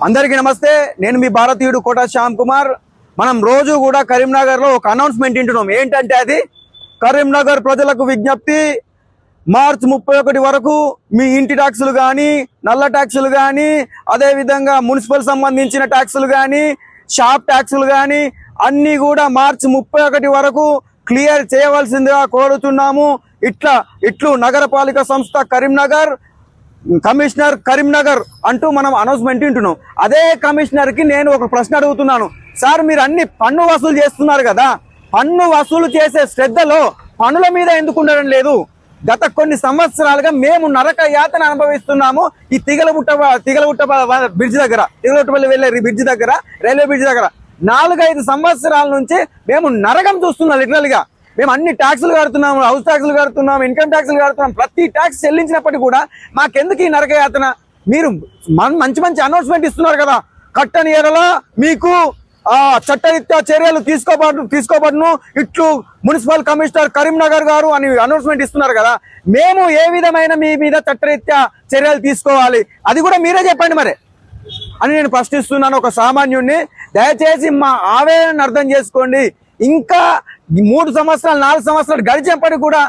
అందరికీ నమస్తే. నేను మీ భారతీయుడు కోట శ్యామ్ కుమార్. మనం రోజు కూడా కరీంనగర్ లో ఒక అనౌన్స్మెంట్ వింటున్నాం. ఏంటంటే అది కరీంనగర్ ప్రజలకు విజ్ఞప్తి, మార్చి 31 వరకు మీ ఇంటి ట్యాక్సులు కానీ, నల్ల ట్యాక్సులు కానీ, అదేవిధంగా మున్సిపల్ సంబంధించిన ట్యాక్సులు కానీ, షాప్ ట్యాక్సులు కానీ అన్నీ కూడా మార్చి 31 వరకు క్లియర్ చేయవలసిందిగా కోరుతున్నాము. ఇట్లు నగరపాలిక సంస్థ కరీంనగర్, కమిషనర్ కరీంనగర్ అంటూ మనం అనౌన్స్మెంట్ వింటున్నాం. అదే కమిషనర్ కి నేను ఒక ప్రశ్న అడుగుతున్నాను. సార్, మీరు అన్ని పన్ను వసూలు చేస్తున్నారు కదా, పన్ను వసూలు చేసే శ్రద్ధలో పనుల మీద ఎందుకు ఉండడం లేదు? గత కొన్ని సంవత్సరాలుగా మేము నరక యాతన అనుభవిస్తున్నాము. ఈ తిగలగుట్ట బ్రిడ్జ్ దగ్గర, తిగలగుట్టపల్లి వెళ్లే బ్రిడ్జ్ దగ్గర, రైల్వే బ్రిడ్జ్ దగ్గర 4-5 సంవత్సరాల నుంచి మేము నరకం చూస్తున్నాం. లిటరల్ గా మేము అన్ని ట్యాక్సులు కడుతున్నాం, హౌస్ ట్యాక్సులు కడుతున్నాం, ఇన్కమ్ ట్యాక్సులు కడుతున్నాం. ప్రతి ట్యాక్స్ చెల్లించినప్పటికీ కూడా మాకెందుకు ఈ నరక యాతన? మీరు మంచి అనౌన్స్మెంట్ ఇస్తున్నారు కదా, కట్టని ఎడల మీకు చట్టరీత్యా చర్యలు తీసుకోబడును ఇట్లు మున్సిపల్ కమిషనర్ కరీంనగర్ గారు అని అనౌన్స్మెంట్ ఇస్తున్నారు కదా. మేము ఏ విధమైన మీ మీద చట్టరీత్యా చర్యలు తీసుకోవాలి అది కూడా మీరే చెప్పండి మరి అని నేను ప్రశ్నిస్తున్నాను ఒక సామాన్యుడిని. దయచేసి మా ఆవేదనను అర్థం చేసుకోండి. ఇంకా 3 సంవత్సరాలు 4 సంవత్సరాలు గడిచినప్పటికీ కూడా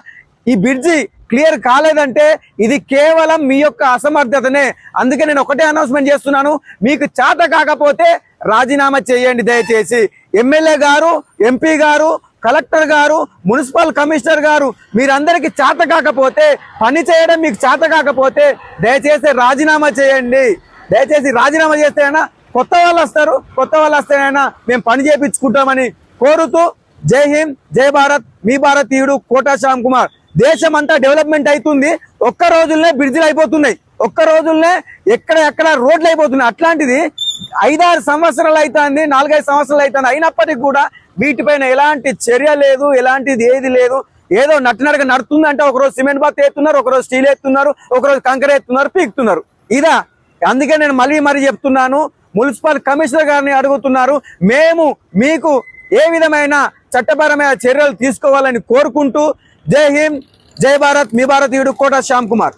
ఈ బ్రిడ్జి క్లియర్ కాలేదంటే ఇది కేవలం మీ యొక్క అసమర్థతనే. అందుకే నేను ఒకటే అనౌన్స్మెంట్ చేస్తున్నాను, మీకు చేత కాకపోతే రాజీనామా చేయండి దయచేసి. ఎమ్మెల్యే గారు, ఎంపీ గారు, కలెక్టర్ గారు, మున్సిపల్ కమిషనర్ గారు, మీరందరికీ చేత కాకపోతే, పని చేయడం మీకు చేత కాకపోతే దయచేసి రాజీనామా చేయండి. దయచేసి రాజీనామా చేస్తేనైనా కొత్త వాళ్ళు వస్తారు, కొత్త వాళ్ళు వస్తేనైనా మేము పని చేయించుకుంటామని కోరుతూ జై హింద్, జై భారత్, మీ భారతీయుడు కోట శ్యామ్ కుమార్. దేశం అంతా డెవలప్మెంట్ అవుతుంది, ఒక్క రోజుల్నే బ్రిడ్జిలు అయిపోతున్నాయి, ఒక్క రోజుల్నే ఎక్కడ రోడ్లు అయిపోతున్నాయి. అట్లాంటిది 5-6 సంవత్సరాలు అవుతుంది, 4-5 సంవత్సరాలు అవుతుంది, అయినప్పటికీ కూడా వీటిపైన ఎలాంటి చర్య లేదు, ఎలాంటిది ఏది లేదు. ఏదో నట్టునడక నడుతుంది అంటే ఒకరోజు సిమెంట్ బాత్ ఎత్తున్నారు, ఒకరోజు స్టీల్ ఎత్తున్నారు, ఒకరోజు కంకర ఎత్తున్నారు, పీకుతున్నారు. ఇదా? అందుకే నేను మరీ చెప్తున్నాను, మున్సిపల్ కమిషనర్ గారిని అడుగుతున్నారు, మేము మీకు ఏ విధమైన చట్టపరమైన చర్యలు తీసుకోవాలని కోరుకుంటూ జై హింద్, జై భారత్, మీ భారతీయుడు కోట శ్యామ్ కుమార్.